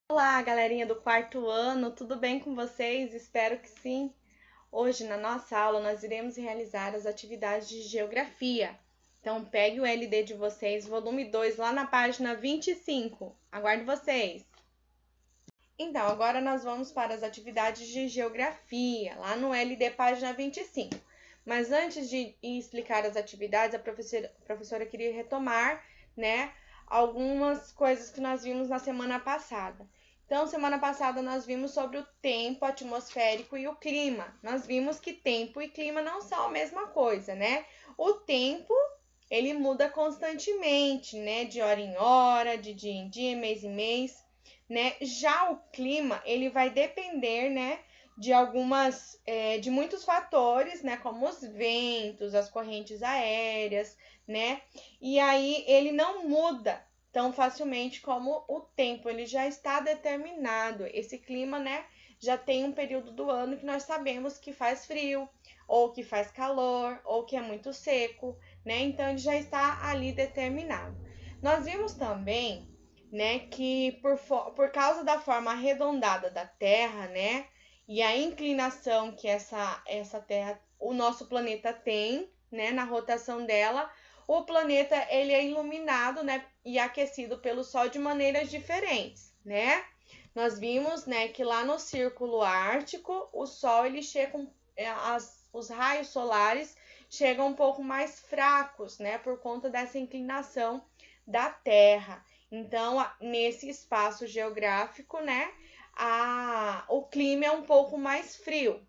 Olá, galerinha do quarto ano, tudo bem com vocês? Espero que sim. Hoje, na nossa aula, nós iremos realizar as atividades de geografia. Então, pegue o LD de vocês, volume 2, lá na página 25. Aguardo vocês. Então, agora nós vamos para as atividades de geografia, lá no LD, página 25. Mas antes de explicar as atividades, a professora queria retomar, né, algumas coisas que nós vimos na semana passada. Então, semana passada nós vimos sobre o tempo atmosférico e o clima. Nós vimos que tempo e clima não são a mesma coisa, né? O tempo, ele muda constantemente, né? De hora em hora, de dia em dia, mês em mês, né? Já o clima, ele vai depender, né? De muitos fatores, né? Como os ventos, as correntes aéreas, né? E aí ele não muda tão facilmente como o tempo, ele já está determinado. Esse clima, né, já tem um período do ano que nós sabemos que faz frio, ou que faz calor, ou que é muito seco, né? Então ele já está ali determinado. Nós vimos também, né, que por causa da forma arredondada da Terra, né, e a inclinação que essa Terra, o nosso planeta tem, né, na rotação dela, o planeta ele é iluminado, né, e aquecido pelo Sol de maneiras diferentes, né? Nós vimos, né, que lá no Círculo Ártico, o Sol ele chega os raios solares chegam um pouco mais fracos, né, por conta dessa inclinação da Terra. Então, nesse espaço geográfico, né, o clima é um pouco mais frio,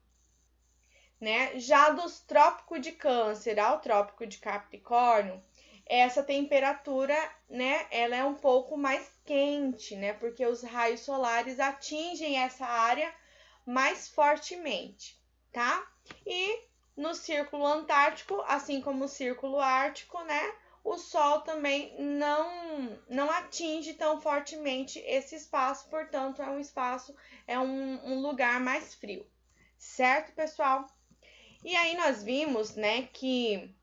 né? Já dos trópicos de Câncer ao trópico de Capricórnio, essa temperatura, né, ela é um pouco mais quente, né? Porque os raios solares atingem essa área mais fortemente, tá? E no Círculo Antártico, assim como o Círculo Ártico, né? O Sol também não atinge tão fortemente esse espaço, portanto, é um lugar mais frio, certo, pessoal? E aí nós vimos, né, que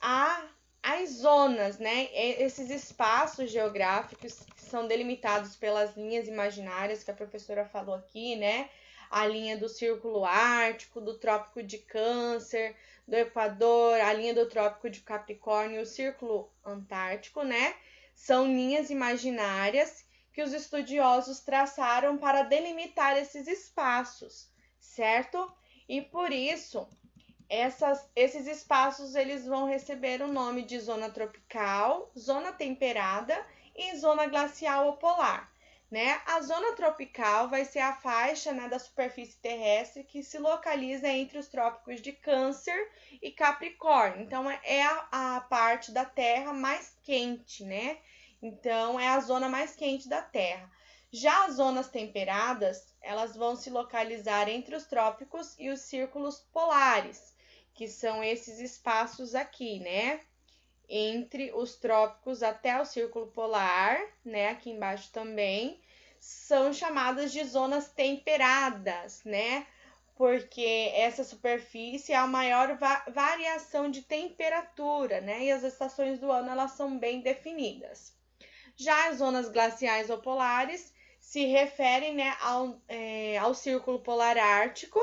há as zonas, né, esses espaços geográficos que são delimitados pelas linhas imaginárias que a professora falou aqui, né, a linha do Círculo Ártico, do Trópico de Câncer, do Equador, a linha do Trópico de Capricórnio, o Círculo Antártico, né, são linhas imaginárias que os estudiosos traçaram para delimitar esses espaços, certo? E por isso, esses espaços eles vão receber o nome de zona tropical, zona temperada e zona glacial ou polar, né? A zona tropical vai ser a faixa, né, da superfície terrestre que se localiza entre os trópicos de Câncer e Capricórnio. Então, é a parte da Terra mais quente, né? Então, é a zona mais quente da Terra. Já as zonas temperadas, elas vão se localizar entre os trópicos e os círculos polares, que são esses espaços aqui, né? Entre os trópicos até o círculo polar, né? Aqui embaixo também, são chamadas de zonas temperadas, né? Porque essa superfície é a maior variação de temperatura, né? E as estações do ano elas são bem definidas. Já as zonas glaciais ou polares se referem, né, ao círculo polar ártico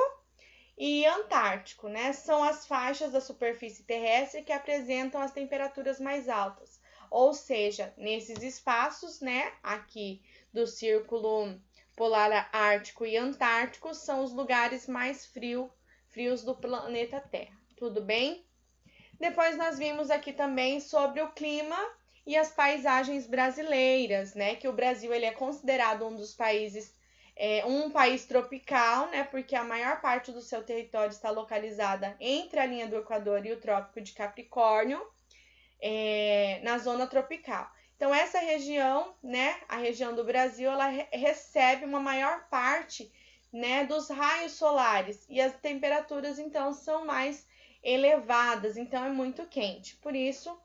e antártico, né? São as faixas da superfície terrestre que apresentam as temperaturas mais altas. Ou seja, nesses espaços, né, aqui do círculo polar ártico e antártico, são os lugares mais frios do planeta Terra. Tudo bem? Depois nós vimos aqui também sobre o clima e as paisagens brasileiras, né? Que o Brasil ele é considerado um dos países um país tropical, né? Porque a maior parte do seu território está localizada entre a linha do Equador e o Trópico de Capricórnio, na zona tropical. Então, essa região, né? A região do Brasil, ela recebe uma maior parte, né? Dos raios solares e as temperaturas, então, são mais elevadas. Então, é muito quente. Por isso,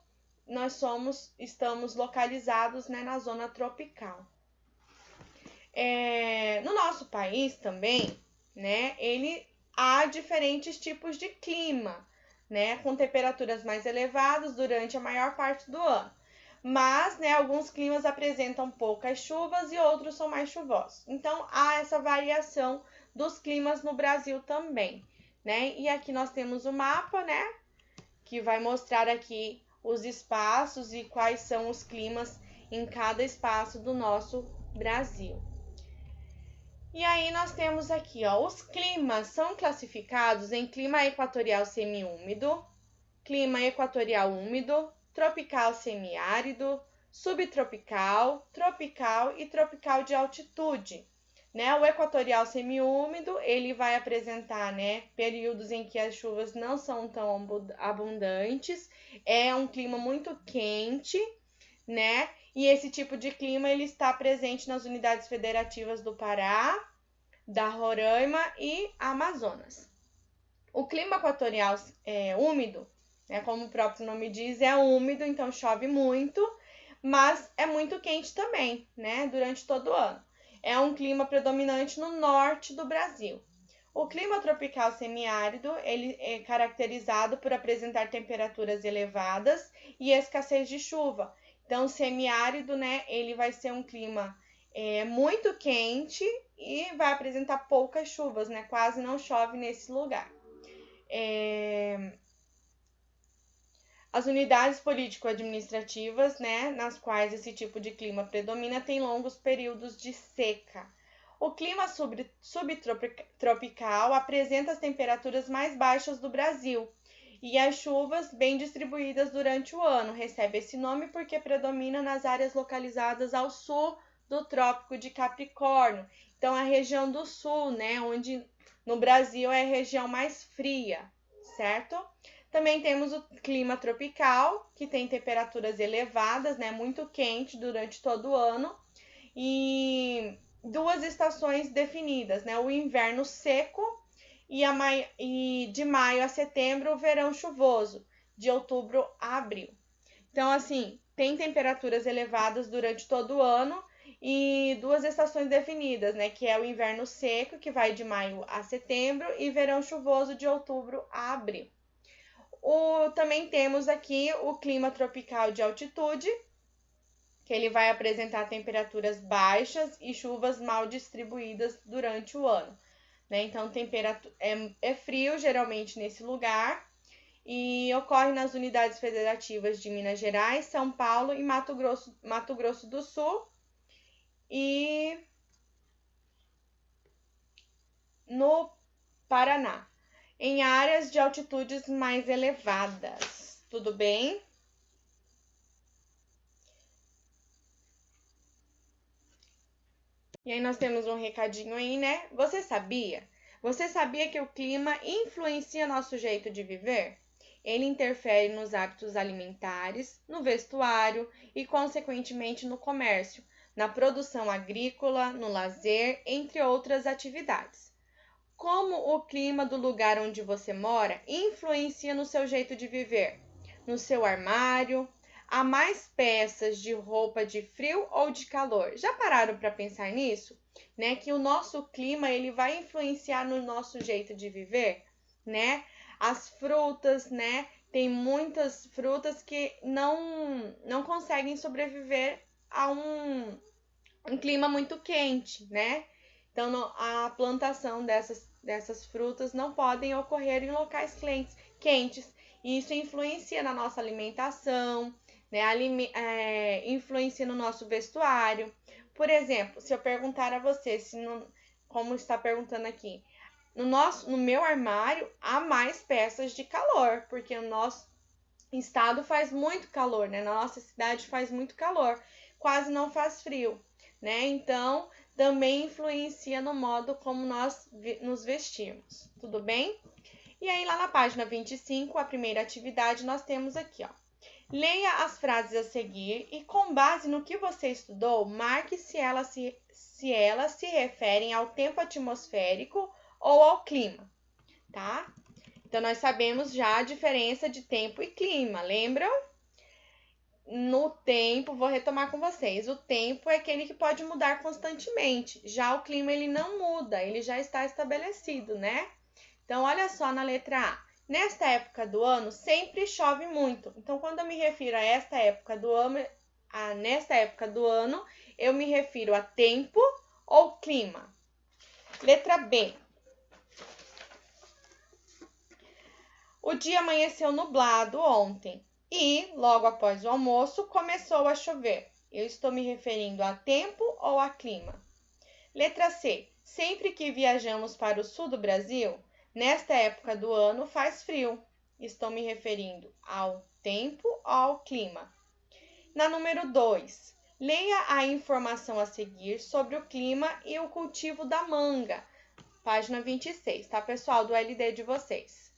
estamos localizados, né? Na zona tropical. No nosso país também, né, há diferentes tipos de clima, né, com temperaturas mais elevadas durante a maior parte do ano. mas, né, alguns climas apresentam poucas chuvas e outros são mais chuvosos. Então, há essa variação dos climas no Brasil também, né? E aqui nós temos o mapa, né, que vai mostrar aqui os espaços e quais são os climas em cada espaço do nosso Brasil. E aí nós temos aqui, ó, os climas são classificados em clima equatorial semiúmido, clima equatorial úmido, tropical semiárido, subtropical, tropical e tropical de altitude. Né? O equatorial semiúmido, ele vai apresentar, né, períodos em que as chuvas não são tão abundantes, é um clima muito quente, né? E esse tipo de clima ele está presente nas unidades federativas do Pará, da Roraima e Amazonas. O clima equatorial úmido, né, como o próprio nome diz, é úmido, então chove muito, mas é muito quente também, né, durante todo o ano. É um clima predominante no norte do Brasil. O clima tropical semiárido, ele é caracterizado por apresentar temperaturas elevadas e escassez de chuva. Então, semiárido, né, ele vai ser um clima muito quente e vai apresentar poucas chuvas, né, quase não chove nesse lugar. As unidades político-administrativas, né, nas quais esse tipo de clima predomina, têm longos períodos de seca. O clima subtropical apresenta as temperaturas mais baixas do Brasil e as chuvas bem distribuídas durante o ano. Recebe esse nome porque predomina nas áreas localizadas ao sul do Trópico de Capricórnio. Então, a região do sul, né, onde no Brasil é a região mais fria, certo? Também temos o clima tropical, que tem temperaturas elevadas, né, muito quente durante todo o ano, e duas estações definidas, né, o inverno seco e de maio a setembro o verão chuvoso, de outubro a abril. Então, assim, tem temperaturas elevadas durante todo o ano e duas estações definidas, né, que é o inverno seco, que vai de maio a setembro, e verão chuvoso de outubro a abril. Também temos aqui o clima tropical de altitude, que ele vai apresentar temperaturas baixas e chuvas mal distribuídas durante o ano. Né? Então, é frio geralmente nesse lugar e ocorre nas unidades federativas de Minas Gerais, São Paulo e Mato Grosso do Sul e no Paraná, em áreas de altitudes mais elevadas. Tudo bem? E aí nós temos um recadinho aí, né? Você sabia? Você sabia que o clima influencia nosso jeito de viver? Ele interfere nos hábitos alimentares, no vestuário e, consequentemente, no comércio, na produção agrícola, no lazer, entre outras atividades. Como o clima do lugar onde você mora influencia no seu jeito de viver? No seu armário? Há mais peças de roupa de frio ou de calor? Já pararam para pensar nisso? Né? Que o nosso clima ele vai influenciar no nosso jeito de viver, né? As frutas, né? Tem muitas frutas que não conseguem sobreviver a um clima muito quente, né? Então, a plantação dessas frutas não podem ocorrer em locais quentes. E isso influencia na nossa alimentação, né? Influencia no nosso vestuário. Por exemplo, se eu perguntar a você, como está perguntando aqui, no meu armário há mais peças de calor, porque o nosso estado faz muito calor, né? Na nossa cidade faz muito calor, quase não faz frio, né? Então, também influencia no modo como nós nos vestimos, tudo bem? E aí, lá na página 25, a primeira atividade, nós temos aqui, ó. Leia as frases a seguir e, com base no que você estudou, marque se elas se referem ao tempo atmosférico ou ao clima, tá? Então, nós sabemos já a diferença de tempo e clima, lembram? No tempo, vou retomar com vocês, o tempo é aquele que pode mudar constantemente, já o clima ele não muda, ele já está estabelecido, né? Então, olha só na letra A. Nesta época do ano, sempre chove muito. Então, quando eu me refiro a esta época do ano, nesta época do ano, eu me refiro a tempo ou clima? Letra B. O dia amanheceu nublado ontem e, logo após o almoço, começou a chover. Eu estou me referindo a tempo ou a clima? Letra C. Sempre que viajamos para o sul do Brasil, nesta época do ano faz frio. Estou me referindo ao tempo ou ao clima? Na número 2, leia a informação a seguir sobre o clima e o cultivo da manga. Página 26, tá, pessoal? Do LD de vocês.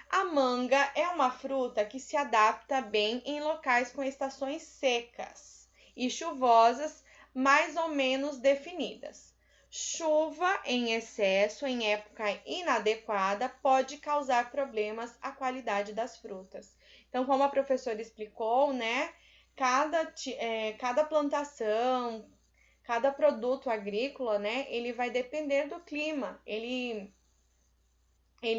A manga é uma fruta que se adapta bem em locais com estações secas e chuvosas mais ou menos definidas. Chuva em excesso em época inadequada pode causar problemas à qualidade das frutas. Então, como a professora explicou, né, cada plantação, cada produto agrícola, né, ele vai depender do clima. Ele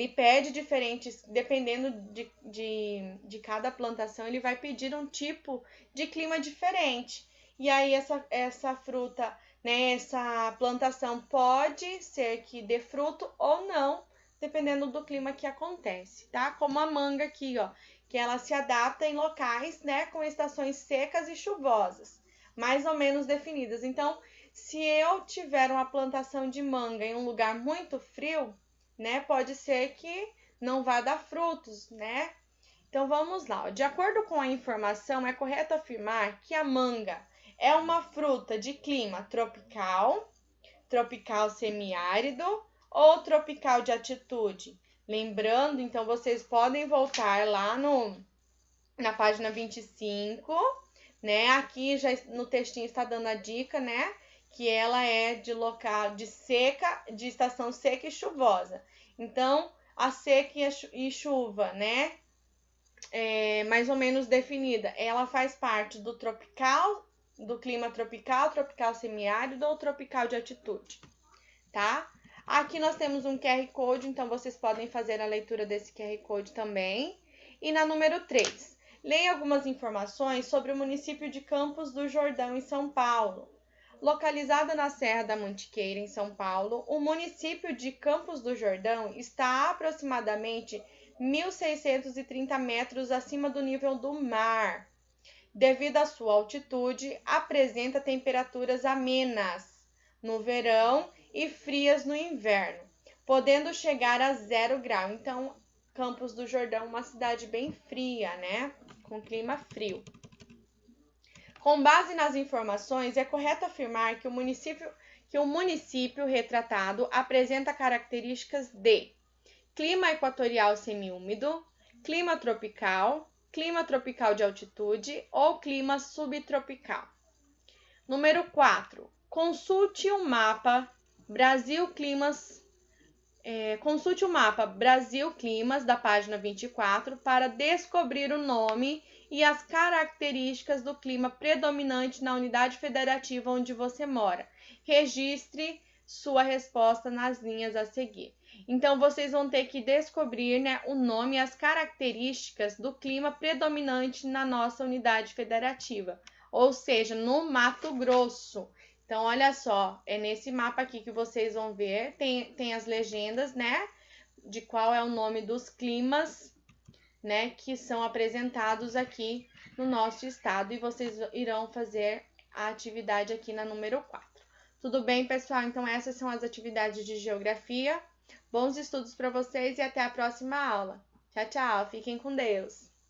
pede diferentes, dependendo de cada plantação, ele vai pedir um tipo de clima diferente. E aí, essa fruta, né, essa plantação pode ser que dê fruto ou não, dependendo do clima que acontece, tá? Como a manga aqui, ó, que ela se adapta em locais, né, com estações secas e chuvosas, mais ou menos definidas. Então, se eu tiver uma plantação de manga em um lugar muito frio, né, pode ser que não vá dar frutos, né? Então, vamos lá. De acordo com a informação, é correto afirmar que a manga é uma fruta de clima tropical, tropical semiárido ou tropical de altitude. Lembrando, então, vocês podem voltar lá na página 25, né? Aqui já no textinho está dando a dica, né? Que ela é de local de estação seca e chuvosa. Então, a seca e chuva, né? Mais ou menos definida. Ela faz parte do tropical, do clima tropical, tropical semiárido ou tropical de altitude, tá? Aqui nós temos um QR Code, então vocês podem fazer a leitura desse QR Code também. E na número 3, leia algumas informações sobre o município de Campos do Jordão, em São Paulo. Localizada na Serra da Mantiqueira, em São Paulo, o município de Campos do Jordão está a aproximadamente 1.630 metros acima do nível do mar. Devido à sua altitude, apresenta temperaturas amenas no verão e frias no inverno, podendo chegar a 0 grau. Então, Campos do Jordão é uma cidade bem fria, né? Com clima frio. Com base nas informações, é correto afirmar que o município retratado apresenta características de clima equatorial semiúmido, clima tropical de altitude ou clima subtropical. Número 4. Consulte o mapa Brasil Climas da página 24 para descobrir o nome e as características do clima predominante na unidade federativa onde você mora. Registre sua resposta nas linhas a seguir. Então, vocês vão ter que descobrir, né, o nome e as características do clima predominante na nossa unidade federativa, ou seja, no Mato Grosso. Então, olha só, é nesse mapa aqui que vocês vão ver, tem as legendas, né, de qual é o nome dos climas, né, que são apresentados aqui no nosso estado, e vocês irão fazer a atividade aqui na número 4. Tudo bem, pessoal? Então, essas são as atividades de geografia. Bons estudos para vocês e até a próxima aula. Tchau, tchau. Fiquem com Deus.